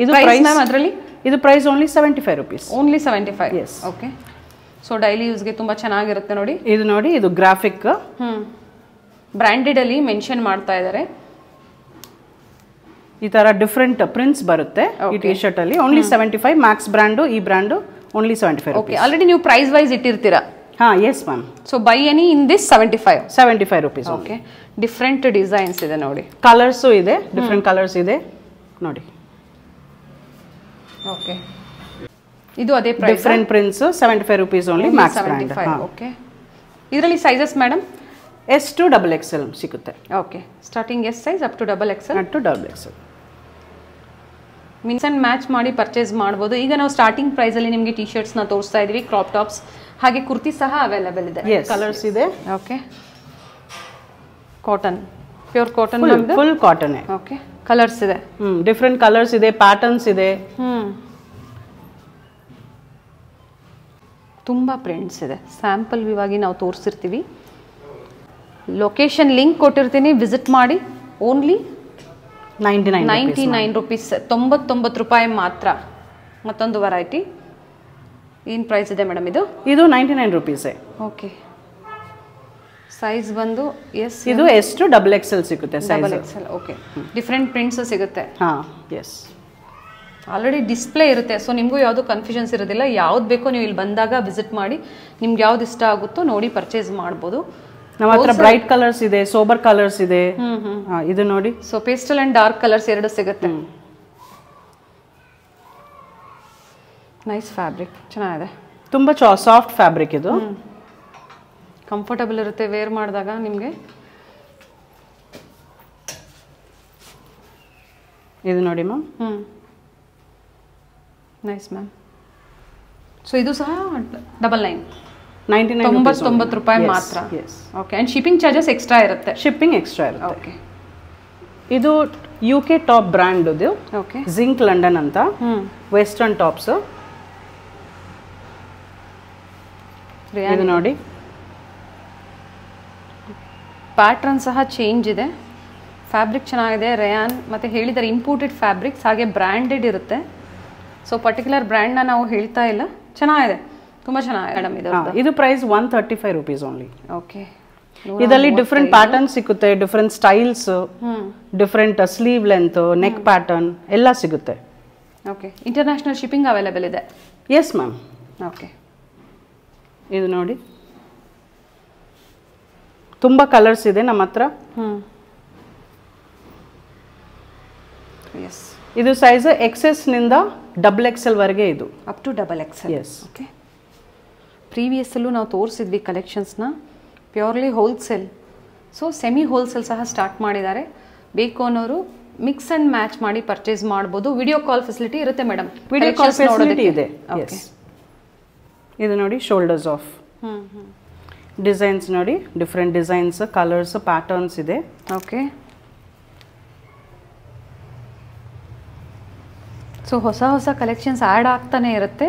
ಇದು ಪ್ರೈಸ್ ಮ್ಯಾಮ್ ಅದರಲ್ಲಿ? ಇದು price only 75 rupees. Only 75. Yes. Okay, so daily ಯೂಸ್ಗೆ ತುಂಬ ಚೆನ್ನಾಗಿರುತ್ತೆ ನೋಡಿ. ಇದು ನೋಡಿ, ಇದು ಗ್ರಾಫಿಕ್. ಬ್ರ್ಯಾಂಡೆಡ್ ಅಲ್ಲಿ ಮೆನ್ಷನ್ ಮಾಡ್ತಾ ಇದ್ದಾರೆ. ಈ ತರ ಡಿಫ್ರೆಂಟ್ ಪ್ರಿಂಟ್ಸ್ ಬರುತ್ತೆ ಈ ಟಿ ಶರ್ಟ್ ಅಲ್ಲಿ. ಓನ್ಲಿ 75. ಮ್ಯಾಕ್ಸ್ ಬ್ರ್ಯಾಂಡು, ಈ brand only 75 rupees. Okay, already ನೀವು ಪ್ರೈಸ್ ವೈಸ್ ಇಟ್ಟಿರ್ತೀರಾ? ಹಾ, S ma'am. So by any in this 75 rupees. Okay, different designs ಇದೆ ನೋಡಿ. ಕಲರ್ಸು ಇದೆ, ಡಿಫ್ರೆಂಟ್ ಕಲರ್ಸ್ ಇದೆ ನೋಡಿ. ಓಕೆ, ಇದು ಅದೇ price. Different prints 75 rupees only, Max brand. Okay, ಇದರಲ್ಲಿ sizes madam? S to XXL ಸಿಗುತ್ತೆ. Okay, starting S size up to XXL. Up to XXL. Mix and match ಮಾಡಿ ಪರ್ಚೇಸ್ ಮಾಡ್ಬೋದು. ಈಗ ನಾವು ಸ್ಟಾರ್ಟಿಂಗ್ ಪ್ರೈಸಲ್ಲಿ ನಿಮಗೆ ಟಿ ಶರ್ಟ್ಸ್ನ ತೋರಿಸ್ತಾ ಇದ್ದೀವಿ, ಕ್ರಾಪ್ ಟಾಪ್ಸ್ ಹಾಗೆ ಕುರ್ತಿ ಸಹ ಅವೈಲೇಬಲ್ ಇದೆ. ಕಲರ್ಸ್ ಇದೆ. Okay, cotton, pure cotton, full cotton. Okay, colours ಇದೆ, ಡಿಫ್ರೆಂಟ್ ಕಲರ್ಸ್ ಇದೆ, ಪ್ಯಾಟರ್ನ್ಸ್ ಇದೆ. ತುಂಬ ಪ್ರಿಂಟ್ಸ್ ಇದೆ. ಸ್ಯಾಂಪಲ್ ವಿವಾಗಿ ನಾವು ತೋರಿಸಿರ್ತೀವಿ. ಲೊಕೇಶನ್ ಲಿಂಕ್ ಕೊಟ್ಟಿರ್ತೀನಿ, ವಿಸಿಟ್ ಮಾಡಿ. ಓನ್ಲಿ 99 rupees, 99 ರೂಪಾಯಿ ಮಾತ್ರ. ಮತ್ತೊಂದು ವೆರೈಟಿ ಏನು ಪ್ರೈಸ್ ಇದೆ ಮೇಡಮ್ ಇದು? ಇದು 99 rupees. ಓಕೆ, ಸೈಜ್ ಬಂದು ಎಸ್. ಇದು S to XXL ಸಿಗುತ್ತೆ size. XXL. Okay, different prints ಸಿಗುತ್ತೆ. ಹಾ, ಎಸ್. ಆಲ್ರೆಡಿ ಡಿಸ್ಪ್ಲೇ ಇರುತ್ತೆ. ಸೊ ನಿಮಗೂ ಯಾವುದು ಕನ್ಫ್ಯೂಷನ್ಸ್ ಇರೋದಿಲ್ಲ. ಯಾವ್ದು ಬೇಕೋ ನೀವು ಇಲ್ಲಿ ಬಂದಾಗ ವಿಸಿಟ್ ಮಾಡಿ, ನಿಮ್ಗೆ ಯಾವ್ದು ಇಷ್ಟ ಆಗುತ್ತೋ ನೋಡಿ ಪರ್ಚೇಸ್ ಮಾಡ್ಬೋದು. ನಮ್ಮ ಹತ್ರ ಬ್ರೈಟ್ ಕಲರ್ಸ್ ಇದೆ, ಸೋಬರ್ ಕಲರ್ಸ್ ಇದೆ. ಇದು ನೋಡಿ, so pastel and dark colours ಎರಡು ಸಿಗುತ್ತೆ. ನೈಸ್ ಫ್ಯಾಬ್ರಿಕ್, ಚೆನ್ನಾಗಿದೆ. ತುಂಬ ಸಾಫ್ಟ್ ಫ್ಯಾಬ್ರಿಕ್ ಇದು. ಕಂಫರ್ಟಬಲ್ ಇರುತ್ತೆ ವೇರ್ ಮಾಡಿದಾಗ ನಿಮಗೆ. ಇದು ನೋಡಿ ಮ್ಯಾಮ್. Nice ma'am. ಸೊ ಇದು ಸಹ 99 99 ರೂಪಾಯಿ ಮಾತ್ರ. Okay. And shipping charges extra ಇರುತ್ತೆ. ಶಿಪ್ಪಿಂಗ್ ಎಕ್ಸ್ಟ್ರಾ ಇರುತ್ತೆ. ಓಕೆ. ಇದು UK ಟಾಪ್ ಬ್ರ್ಯಾಂಡ್ ಇದು. ಓಕೆ. ಜಿಂಕ್ ಲಂಡನ್ ಅಂತ ವೆಸ್ಟರ್ನ್ ಟಾಪ್ಸ್. ಇದು ನೋಡಿ ಪ್ಯಾಟ್ರನ್ ಸಹ ಚೇಂಜ್ ಇದೆ. ಫ್ಯಾಬ್ರಿಕ್ ಚೆನ್ನಾಗಿದೆ. ರೇಯಾನ್ ಮತ್ತು ಹೇಳಿದರೆ ಇಂಪೋರ್ಟೆಡ್ ಫ್ಯಾಬ್ರಿಕ್ಸ್, ಹಾಗೆ ಬ್ರ್ಯಾಂಡೆಡ್ ಇರುತ್ತೆ. ಸೊ ಪರ್ಟಿಕ್ಯುಲರ್ ಬ್ರ್ಯಾಂಡ್ನ ನಾವು ಹೇಳ್ತಾ ಇಲ್ಲ. ಚೆನ್ನಾಗಿದೆ, ತುಂಬ ಚೆನ್ನಾಗಿದೆ ಮೇಡಮ್. ಇದು ಪ್ರೈಸ್ 135 rupees ಓನ್ಲಿ. ಓಕೆ. ಇದರಲ್ಲಿ ಡಿಫ್ರೆಂಟ್ ಪ್ಯಾಟರ್ನ್ ಸಿಗುತ್ತೆ, different styles, different sleeve length, neck pattern ಎಲ್ಲ ಸಿಗುತ್ತೆ. ಓಕೆ. ಇಂಟರ್ನ್ಯಾಷನಲ್ ಶಿಪ್ಪಿಂಗ್ ಅವೈಲೇಬಲ್ ಇದೆ? Yes ma'am. ಓಕೆ. ಇದು ನೋಡಿ ತುಂಬ ಕಲರ್ಸ್ ಇದೆ ನಮ್ಮ ಹತ್ರ. ಎಸ್. ಇದು ಸೈಜ್ XS ನಿಂದ XXL ವರೆಗೆ ಇದು. Up to XXL. Yes. Okay. ಪ್ರೀವಿಯಸ್ಸಲ್ಲೂ ನಾವು ತೋರಿಸಿದ್ವಿ ಕಲೆಕ್ಷನ್ಸ್ನ, purely wholesale. So semi wholesale ಸಹ ಸ್ಟಾರ್ಟ್ ಮಾಡಿದ್ದಾರೆ. ಬೇಕು ಅನ್ನೋರು ಮಿಕ್ಸ್ ಆ್ಯಂಡ್ ಮ್ಯಾಚ್ ಮಾಡಿ ಪರ್ಚೇಸ್ ಮಾಡ್ಬೋದು. ವಿಡಿಯೋ ಕಾಲ್ ಫೆಸಿಲಿಟಿ ಇರುತ್ತೆ ಮೇಡಮ್. ವಿಡಿಯೋ ಕಾಲ್ ಫೆಸಿಲಿಟಿ ಇದೆ. ಇದು ನೋಡಿ ಶೋಲ್ಡರ್ಸ್ ಆಫ್ ಡಿಸೈನ್ಸ್ ನೋಡಿ, ಡಿಫ್ರೆಂಟ್ ಡಿಸೈನ್ಸ್, ಕಲರ್ಸ್, ಪ್ಯಾಟರ್ನ್ಸ್ ಇದೆ. ಓಕೆ. ಸೊ ಹೊಸ ಹೊಸ ಕಲೆಕ್ಷನ್ಸ್ ಆ್ಯಡ್ ಆಗ್ತಾನೆ ಇರುತ್ತೆ.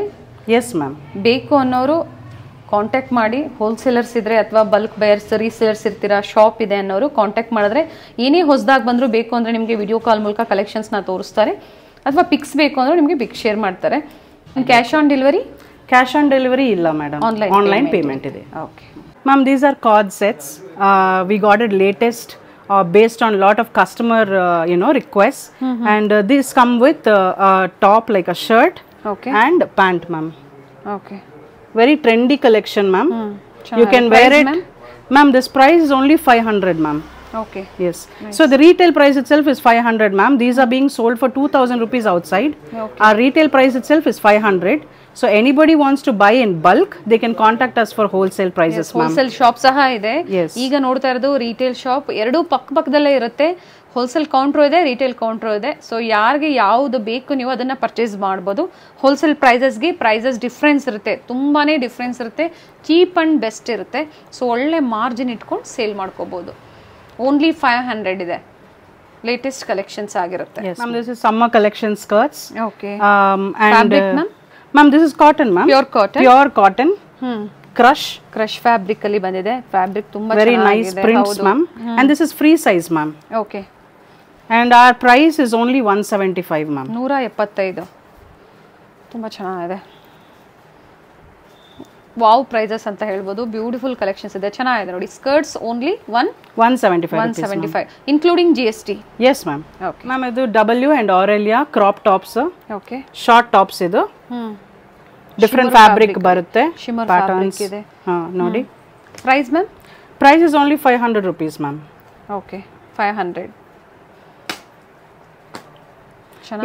Yes ma'am. ಬೇಕು ಅನ್ನೋರು ಕಾಂಟ್ಯಾಕ್ಟ್ ಮಾಡಿ. ಹೋಲ್ಸೇಲರ್ಸ್ ಇದ್ದರೆ ಅಥವಾ ಬಲ್ಕ್ ಬಯರ್ಸ್, ರೀಸೇಲರ್ಸ್ ಇರ್ತೀರಾ, ಶಾಪ್ ಇದೆ ಅನ್ನೋರು ಕಾಂಟ್ಯಾಕ್ಟ್ ಮಾಡಿದ್ರೆ ಏನೇ ಹೊಸದಾಗಿ ಬಂದರೂ ಬೇಕು ಅಂದರೆ ನಿಮಗೆ ವಿಡಿಯೋ ಕಾಲ್ ಮೂಲಕ ಕಲೆಕ್ಷನ್ಸ್ನ ತೋರಿಸ್ತಾರೆ. ಅಥವಾ ಪಿಕ್ಸ್ ಬೇಕು ಅಂದರೆ ನಿಮಗೆ ಪಿಕ್ ಶೇರ್ ಮಾಡ್ತಾರೆ. Cash on delivery? Cash on delivery ಇಲ್ಲ ಮೇಡಮ್, ಆನ್ಲೈನ್ ಪೇಮೆಂಟ್ ಇದೆ. Okay ma'am, these R card sets. We got it latest based on lot of customer requests. And these come with a top like a shirt and pant, ma'am. Okay. Very trendy collection, ma'am. You can wear it, ma'am. This price is only 500, ma'am. Okay. Yes. Nice. So the retail price itself is 500, ma'am. These are being sold for 2000 rupees outside. Okay. Our retail price itself is 500. So anybody wants to buy in bulk, they can contact us for wholesale prices, ma'am. Wholesale shop ಸಹ ಇದೆ. Yes. ಈಗ ನೋಡ್ತಾ ಇರೋದು retail shop, ಎರಡು ಪಕ್ಕದಲ್ಲೇ ಇರುತ್ತೆ. Wholesale counter ಇದೆ, retail counter ಇದೆ. ಸೊ ಯಾರಿಗೆ ಯಾವುದು ಬೇಕು ನೀವು ಅದನ್ನು ಪರ್ಚೇಸ್ ಮಾಡ್ಬೋದು. ಹೋಲ್ಸೇಲ್ ಪ್ರೈಸಸ್ಗೆ ಪ್ರೈಸಸ್ ಡಿಫ್ರೆನ್ಸ್ ಇರುತ್ತೆ, ತುಂಬಾ ಡಿಫ್ರೆನ್ಸ್ ಇರುತ್ತೆ. ಚೀಪ್ ಆ್ಯಂಡ್ ಬೆಸ್ಟ್ ಇರುತ್ತೆ. ಸೊ ಒಳ್ಳೆ ಮಾರ್ಜಿನ್ ಇಟ್ಕೊಂಡು ಸೇಲ್ ಮಾಡ್ಕೋಬೋದು. ಓನ್ಲಿ 500 ಇದೆ. ಲೇಟೆಸ್ಟ್ ಕಲೆಕ್ಷನ್ಸ್ ಆಗಿರುತ್ತೆ. Yes, ma'am. This is summer collection skirts. Okay. And fabric, ma'am? Ma'am, this is cotton, ma'am. Pure cotton. Pure cotton. Crush fabric ಅಲ್ಲಿ ಬಂದಿದೆ. Fabric ತುಂಬಾ very nice prints, ma'am. And this is free size, ma'am. Okay. And our price is only 175, ma'am. 175. ತುಂಬಾ ಚೆನ್ನಾಗಿದೆ. Wow prices ಅಂತ ಹೇಳ್ಬೋದು. Beautiful collections ಇದೆ, ಚೆನ್ನಾಗಿದೆ ನೋಡಿ. Skirts only 175 including GST. Yes, ma'am. Okay. Ma'am, ಇದು W and Aurelia crop tops. Okay. Short tops ಇದು. Different fabric ಬರುತ್ತೆ. ಶಿಮ್ಮರ್ ಫ್ಯಾಬ್ರಿಕ್ ಇದೆ. ನೋಡಿ. Price ma'am? Price is only 500 rupees, ma'am. Okay. 500.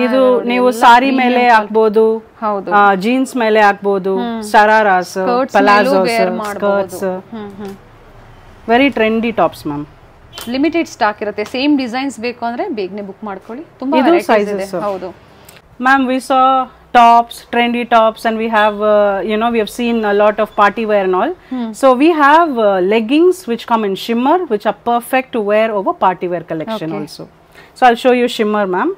ಇದು ನೀವು ಸಾರಿ ಮೇಲೆ ಹಾಕಬಹುದು, ಹೌದು, ಜೀನ್ಸ್ ಮೇಲೆ ಹಾಕಬಹುದು, shararas, palazzos, skirts. Very trendy tops, ma'am. Limited stock ಇರುತ್ತೆ. ಸೇಮ್ ಡಿಸೈನ್ಸ್ ಬೇಕು ಅಂದ್ರೆ ಬೇಗನೆ ಬುಕ್ ಮಾಡ್ಕೊಳ್ಳಿ. ತುಂಬಾ ವೆರೈಟೀಸ್ ಇದೆ. ಹೌದು ma'am. We saw tops, trendy tops, and we have we have seen a lot of party wear and all. So we have leggings which come in shimmer, which are perfect to wear over party wear collection. Okay. Also. So I'll show you shimmer, ma'am.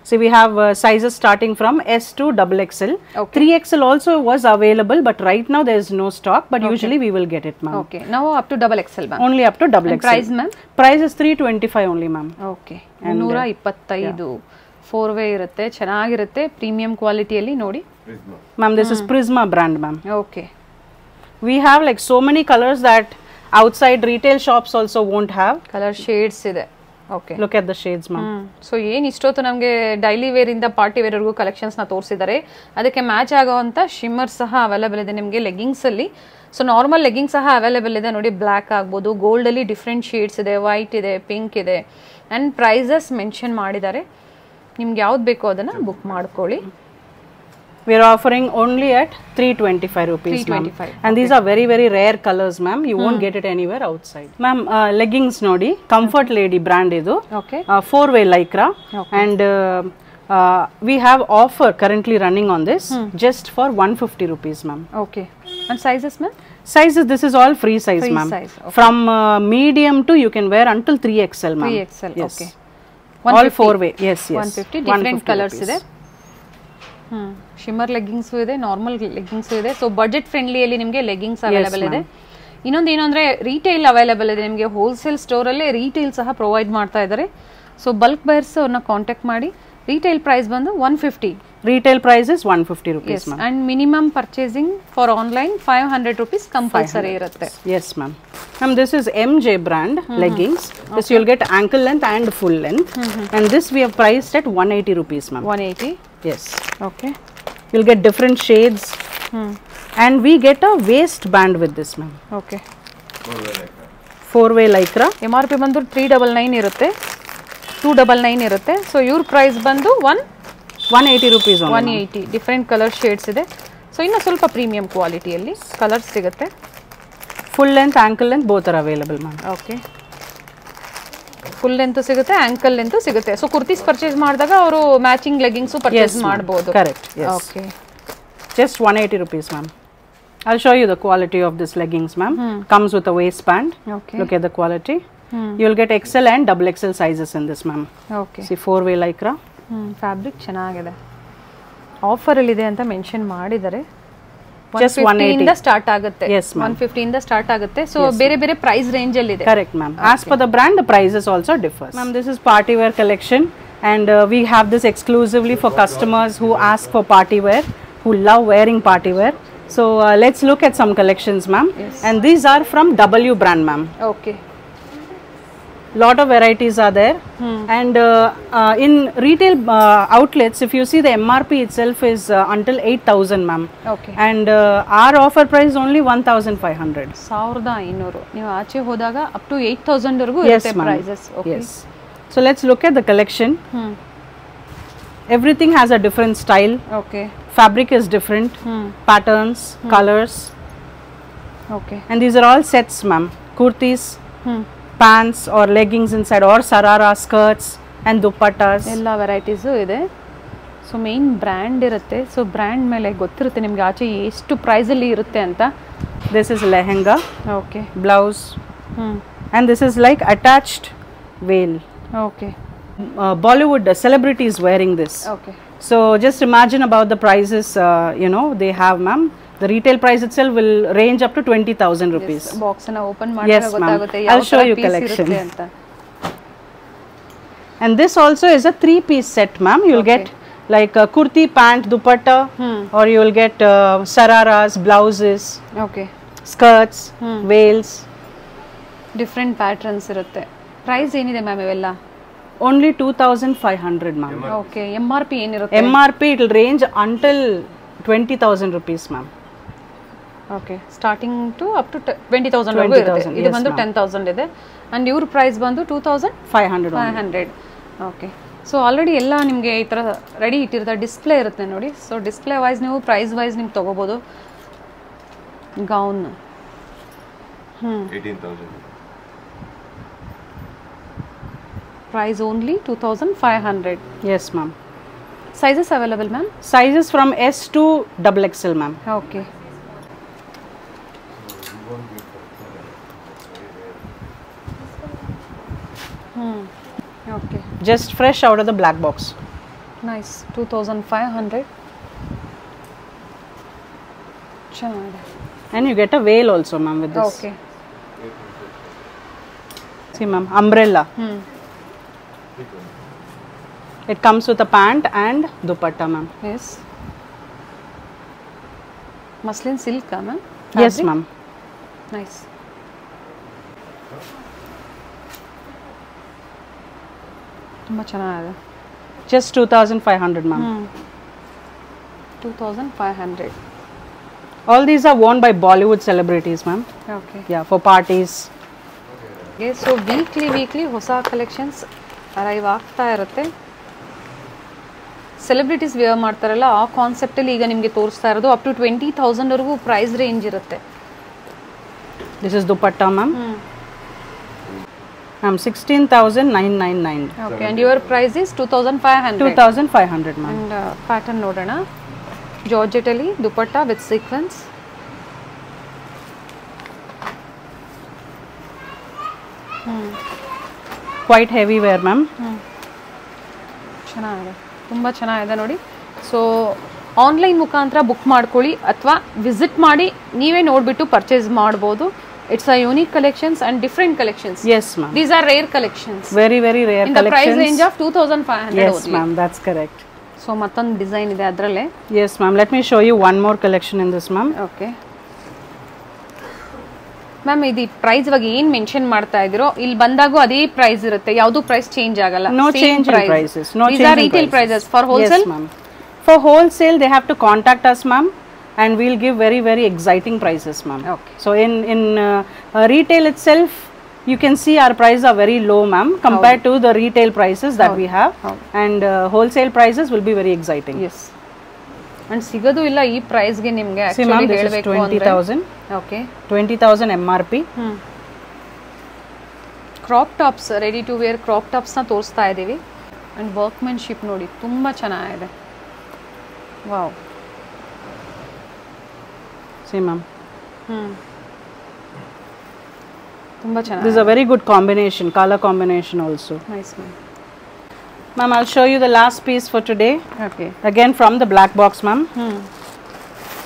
So we have sizes starting from S to XXL. Okay. 3XL also was available, but right now there is no stock, but usually we will get it, ma'am. Okay. Now up to XXL, ma'am. Only up to XXL. And price, ma'am? Price is 325 only, ma'am. Okay. 125. 4-way ಇರುತ್ತೆ, ಚೆನ್ನಾಗಿರುತ್ತೆ, premium ಕ್ವಾಲಿಟಿಯಲ್ಲಿ ನೋಡಿ. Ma'am, this is Prisma brand, ma'am. Okay. We have like so many colors that outside retail shops also won't have. Color shades ಇದೆ. Okay. Look at the shades, ma'am. So ಏನು ಇಷ್ಟೊತ್ತು ನಮಗೆ daily wear ಇಂದ party wear ವರೆಗೂ ಕಲೆಕ್ಷನ್ಸ್ನ ತೋರಿಸಿದ್ದಾರೆ. ಅದಕ್ಕೆ match ಆಗೋವಂಥ shimmer ಸಹ available ಇದೆ ನಿಮಗೆ ಲೆಗ್ಗಿಂಗ್ಸ್ ಅಲ್ಲಿ. ಸೊ ನಾರ್ಮಲ್ ಲೆಗ್ಗಿಂಗ್ ಸಹ ಅವೈಲೇಬಲ್ ಇದೆ ನೋಡಿ. ಬ್ಲ್ಯಾಕ್ ಆಗ್ಬೋದು, ಗೋಲ್ಡ್ ಅಲ್ಲಿ ಡಿಫ್ರೆಂಟ್ ಶೇಡ್ಸ್ ಇದೆ, ವೈಟ್ ಇದೆ, ಪಿಂಕ್ ಇದೆ, ಅಂಡ್ ಪ್ರೈಸಸ್ ಮೆನ್ಷನ್ ಮಾಡಿದ್ದಾರೆ. ನಿಮ್ಗೆ ಯಾವ್ದು ಬೇಕೋ ಅದನ್ನ ಬುಕ್ ಮಾಡ್ಕೊಳ್ಳಿ. We are offering only at 325 rupees, 325. And these are very very rare colors, ma'am. You won't get it anywhere outside. Ma'am, leggings nodi, Comfort Lady brand idu. Okay. 4-way lycra. Okay. And We have offer currently running on this just for 150 rupees, ma'am. Okay. And sizes, ma'am? Sizes, this is all free size, Free ma'am. size, okay. From medium to you can wear until 3XL, ma'am. 3XL, yes. okay. All 4-way, yes, yes. 150 different 150 colors rupees. ಇದೆ. Shimmer leggings ಇದೆ, normal leggings ಇದೆ. So budget ಫ್ರೆಂಡ್ಲಿಯಲ್ಲಿ ನಿಮಗೆ leggings available ಇದೆ. ಇನ್ನೊಂದು ಏನು ಅಂದರೆ retail available ಇದೆ ನಿಮಗೆ. ಹೋಲ್ಸೇಲ್ ಸ್ಟೋರಲ್ಲೇ ರೀಟೇಲ್ ಸಹ ಪ್ರೊವೈಡ್ ಮಾಡ್ತಾ ಇದ್ದಾರೆ. ಸೊ ಬಲ್ಕ್ ಬಯರ್ಸ್ ಅವ್ರನ್ನ ಕಾಂಟ್ಯಾಕ್ಟ್ ಮಾಡಿ. ರೀಟೇಲ್ ಪ್ರೈಸ್ ಬಂದು 150. Retail price is 150 rupees, ma'am. And minimum purchasing for online 500 rupees compulsory irutte. Yes, ma'am. Ma'am, this is MJ brand leggings. This you'll get ankle length and full length. And this we have priced at 180 rupees, ma'am. 180. Yes. Okay. You'll get different shades. And we get a waistband with this, ma'am. Okay. 4-way lycra. MRP ಬಂದು 399 ಇರುತ್ತೆ, 299 ಇರುತ್ತೆ. So ಇವ್ರ price ಬಂದು 180 rupees only. 180. Different colour shades ಇದೆ. So ಇನ್ನು ಸ್ವಲ್ಪ premium ಕ್ವಾಲಿಟಿಯಲ್ಲಿ colours ಸಿಗುತ್ತೆ. Full length, ankle length both are available, ma'am. Okay. Full length ಸಿಗುತ್ತೆ, ಆಂಕಲ್ ಲೆಂತ್ ಸಿಗುತ್ತೆ. ಸೊ ಕುರ್ತೀಸ್ ಪರ್ಚೇಸ್ ಮಾಡಿದಾಗ ಅವರು ಮ್ಯಾಚಿಂಗ್ ಲೆಗ್ಗಿಂಗ್ಸು ಪರ್ಚೇಸ್ ಮಾಡಬಹುದು. Correct. Yes. Okay. Just 180 rupees, ma'am. I'll show you the quality of this leggings, ma'am. Comes with a waistband. Okay. Look at the quality. You'll get XL and XXL sizes in this, ma'am. Okay. See, 4-way lycra. Fabric ಚೆನ್ನಾಗಿದೆ. ಆಫರಲ್ಲಿ ಇದೆ ಅಂತ mention ಮಾಡಿದ್ದಾರೆ. Just 180 ಇಂದ start ಆಗುತ್ತೆ. Yes, ma'am. 150 ಇಂದ start ಆಗುತ್ತೆ. So ಬೇರೆ ಬೇರೆ ಪ್ರೈಸ್ ರೇಂಜ್ ಅಲ್ಲಿ ಇದೆ. Correct, ma'am. As per the brand, the prices also differ. Ma'am, this is party wear collection, and we have this exclusively for customers who ask for party wear, who love wearing party wear. So let's look at some collections, ma'am. Yes. And these are from W brand, ma'am. Okay. Lot of varieties are there. And in retail outlets, if you see, the MRP itself is until 8,000, ma'am. Okay. And our offer price is only 1,500. 1500. ನೀವು ಆಚೆ ಹೋದಾಗ up to 8000 ವರೆಗೂ Yes, ಇರುತ್ತೆ ma'am. Prices. Okay. Yes. So let's look at the collection. Everything has a different style. Okay. Fabric is different. Patterns, colors. Okay. And these are all sets, ma'am. Kurtis, pants or leggings inside, or sarara skirts and dupattas. ಎಲ್ಲ varieties ಇದೆ. So main brand ಇರುತ್ತೆ. So brand ಮೇಲೆ ಗೊತ್ತಿರುತ್ತೆ ನಿಮ್ಗೆ ಆಚೆ ಎಷ್ಟು ಪ್ರೈಸಲ್ಲಿ ಇರುತ್ತೆ ಅಂತ. This is lehenga, okay. blouse, and this is like attached veil. Okay. Bollywood celebrities wearing this. Okay. So just imagine about the prices, they have, ma'am. The retail price itself will range up to 20,000 rupees. Box ಅನ್ನ open ಮಾಡಿದಾಗ Yes, ma'am. ಗೊತ್ತಾಗುತ್ತೆ I'll show ಯಾವ you piece collection. ಇರುತ್ತೆ ಅಂತ. And this also is a 3-piece set, ma'am. You'll Okay. get like a kurti, pant, dupatta, or you'll get sararas, blouses, okay. skirts, veils. Different patterns ಇರುತ್ತೆ. Price ಏನಿದೆ ma'am ಇವೆಲ್ಲ? Only 2,500, ma'am. Okay. MRP ಏನಿರುತ್ತೆ? MRP it will range until 20,000 rupees, ma'am. Okay. Starting to up to 20,000 ವರೆಗೂ ಇರುತ್ತೆ. 20,000, ಇದು yes, ಬಂದು ma'am. 10,000 ಇದೆ. And ಇವ್ರ ಪ್ರೈಸ್ ಬಂದು 500 only. 2,500. ಓಕೆ. ಸೊ ಆಲ್ರೆಡಿ ಎಲ್ಲ ನಿಮಗೆ ಈ ಥರ ರೆಡಿ ಇಟ್ಟಿರುತ್ತೆ. ಡಿಸ್ಪ್ಲೇ ಇರುತ್ತೆ ನೋಡಿ. ಸೊ ಡಿಸ್ಪ್ಲೇ ವೈಸ್ ನೀವು ಪ್ರೈಸ್ ವೈಸ್ ನಿಮ್ಗೆ ತೊಗೋಬೋದು. Gown 18,000. Price only 2,500. Yes, ma'am. Sizes available ma'am? Sizes from S to XXL, ma'am. Okay. Okay. Just fresh out of the black box. Nice. 2,500. ಚೆನ್ನಾಗಿದೆ. And you get a veil also, ma'am, with this. Okay. See, ma'am, umbrella. It comes with a pant and dupatta, ma'am. Yes. Muslin ಸಿಲ್ಕಾ ma'am? Yes, ma'am. Nice. ತುಂಬ ಚೆನ್ನಾಗಿದೆ. Just 2,500, ma'am. 2,500. All these are worn by Bollywood celebrities, ma'am. Okay. Yeah, for parties. So weekly ಹೊಸ collections arrive ಆಗ್ತಾ ಇರುತ್ತೆ. Celebrities wear ಮಾಡ್ತಾರಲ್ಲ ಆ ಕಾನ್ಸೆಪ್ಟಲ್ಲಿ ಈಗ ನಿಮಗೆ ತೋರಿಸ್ತಾ ಇರೋದು ಅಪ್ ಟು 20,000 ವರೆಗೂ ಪ್ರೈಸ್ ರೇಂಜ್ ಇರುತ್ತೆ. This is dupatta, ma'am. Ma'am, 16,999. Okay, and your price is 2,500. 2,500, ma'am. And pattern nodana. Georgette ali dupatta with sequins. Quite heavy wear, ma'am. ಚೆನ್ನಾಗಿದೆ, ತುಂಬ ಚೆನ್ನಾಗಿದೆ ನೋಡಿ. ಸೊ ಆನ್ಲೈನ್ ಮುಖಾಂತರ ಬುಕ್ ಮಾಡ್ಕೊಳ್ಳಿ ಅಥವಾ ವಿಸಿಟ್ ಮಾಡಿ ನೀವೇ ನೋಡಿಬಿಟ್ಟು ಪರ್ಚೇಸ್ ಮಾಡ್ಬೋದು. It's a unique collections and different collections. Yes, ma'am. These are rare collections. Very, very rare In the collections. price range of 2,500 Yes, only. ma'am, that's correct. So ಮತ್ತೊಂದು design ಇದೆ ಅದರಲ್ಲೇ. Yes, ma'am. Let me show you one more collection in this, ma'am. Okay ma'am, ಇದು price ಇವಾಗ ಏನು mention ಮಾಡ್ತಾ ಇದ್ದೀರೋ ಇಲ್ಲಿ ಬಂದಾಗೂ ಅದೇ ಪ್ರೈಸ್ ಇರುತ್ತೆ, ಯಾವುದು ಪ್ರೈಸ್ ಚೇಂಜ್ ಆಗಲ್ಲ. No change in prices. No change in retail prices for Yes, wholesale. ma'am. For wholesale, they have to contact us, ma'am, and we'll give very, very exciting prices, ma'am. Okay. So in retail itself, you can see our prices are very low, ma'am, compared to the retail prices that we have, and wholesale prices will be very exciting. Yes, and ಸಿಗೋದು ಇಲ್ಲ ಈ ಪ್ರೈಸ್ಗೆ ನಿಮಗೆ. See, ma'am, actually this is ಹೇಳಬೇಕು 20,000. ಓಕೆ, 20,000 MRP. Crop tops, ready to wear crop ಟಾಪ್ಸ್ನ ತೋರಿಸ್ತಾ ಇದ್ದೀವಿ. And workmanship ನೋಡಿ ತುಂಬ ಚೆನ್ನಾಗಿದೆ. ವಾವ್. See, ma'am. ತುಂಬ This ಚೆನ್ನಾಗಿದೆ. is a very good combination, color combination also. Nice ma'am. Ma'am, I'll show you the last piece for today. Okay, Again from the black box, ma'am.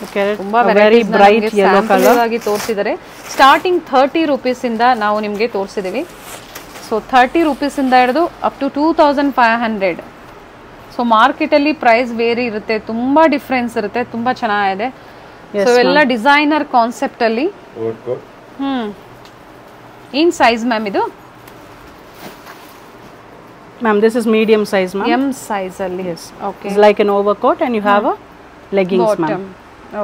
Look at it. ತುಂಬಾ A very bright yellow color. ಆಗಿ ತೋರಿಸಿದ್ದಾರೆ. Starting 30 ರೂಪೀಸಿಂದ ನಾವು ನಿಮಗೆ ತೋರಿಸಿದ್ದೀವಿ. So 30 ರೂಪೀಸಿಂದ ಹಿಡಿದು up to 2,500. So ಮಾರ್ಕೆಟಲ್ಲಿ price very ಇರುತ್ತೆ, ತುಂಬ difference ಇರುತ್ತೆ, ತುಂಬ ಚೆನ್ನಾಗಿದೆ. Yes, ಸೊ ಎಲ್ಲ ಡಿಸೈನರ್ ಕಾನ್ಸೆಪ್ಟ್ ಅಲ್ಲಿ. ಏನು ಸೈಜ್ ಮ್ಯಾಮ್ ಇದು? Ma'am, this is medium size, ma'am. M size ಅಲ್ಲಿ. Yes. Okay, It's like an overcoat and you have a leggings, bottom. ma'am.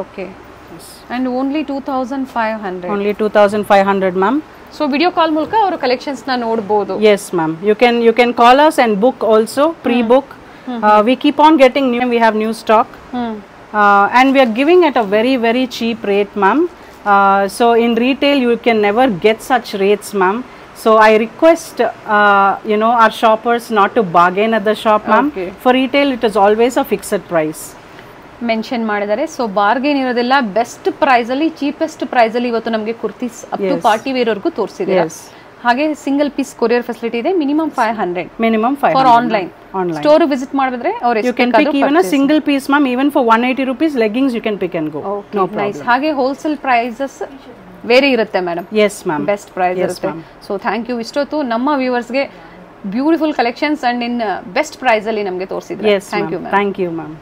Okay, and only 2,500. Only 2,500, ma'am. So video call ಮೂಲಕ ಅವರು collections ನ ನೋಡಬಹುದು. Yes, ma'am. You can call us and book also, pre-book. We keep on getting new. We have new stock, and we are giving at a very, very cheap rate, ma'am. So in retail, you can never get such rates, ma'am. So I request, our shoppers not to bargain at the shop, ma'am. Okay. For retail, it is always a fixed price. Mention ಮಾಡಿದ್ದಾರೆ. So bargain ಇರೋದಿಲ್ಲ, best price ಅಲ್ಲಿ, cheapest price ಅಲ್ಲಿ ಇವತ್ತು ನಮಗೆ kurtis up to party wear ವರೆಗೂ ತೋರಿಸಿದ್ದೀರಾ. Yes. ಹಾಗೆ single piece courier facility ಇದೆ. Minimum 500 Minimum 500. For online. Online. Store visit ಮಾಡಿದ್ರೆ ಅವ್ರು You can pick even a single piece, ma'am. Even for 180 rupees leggings, you can pick and go. No problem. Nice. ಹಾಗೆ wholesale prices ಬೇರೆ ಇರುತ್ತೆ madam. Yes, ma'am. Best price Yes, ಇರುತ್ತೆ. ma'am. So thank you. ಇಷ್ಟೊತ್ತು ನಮ್ಮ ವ್ಯೂವರ್ಸ್ಗೆ beautiful collections and in best price ಅಲ್ಲಿ ನಮಗೆ ತೋರಿಸಿದ್ರೆ. Yes, thank you ma'am. Ma'am. Thank you, ma'am.